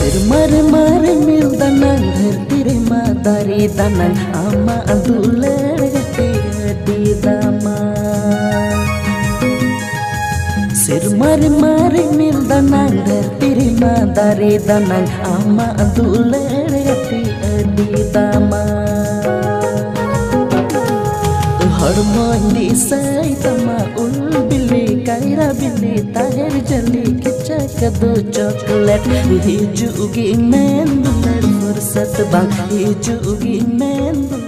सिर मर मिल दनंग धरती रे मा दारी दनंग आमा दुलड़ गते अडी दामा सिर मर मिल दनंग धरती रे मा दारी दनंग आमा दुलड़ गते अडी दामा हरमोंदी सई तमा उल बिल्ली कायरा बिल्ली ताहिर जली किचा कदो चॉकलेट हिजुगी मैं दुलड़ फुर्सत बांग हिजुगी मैं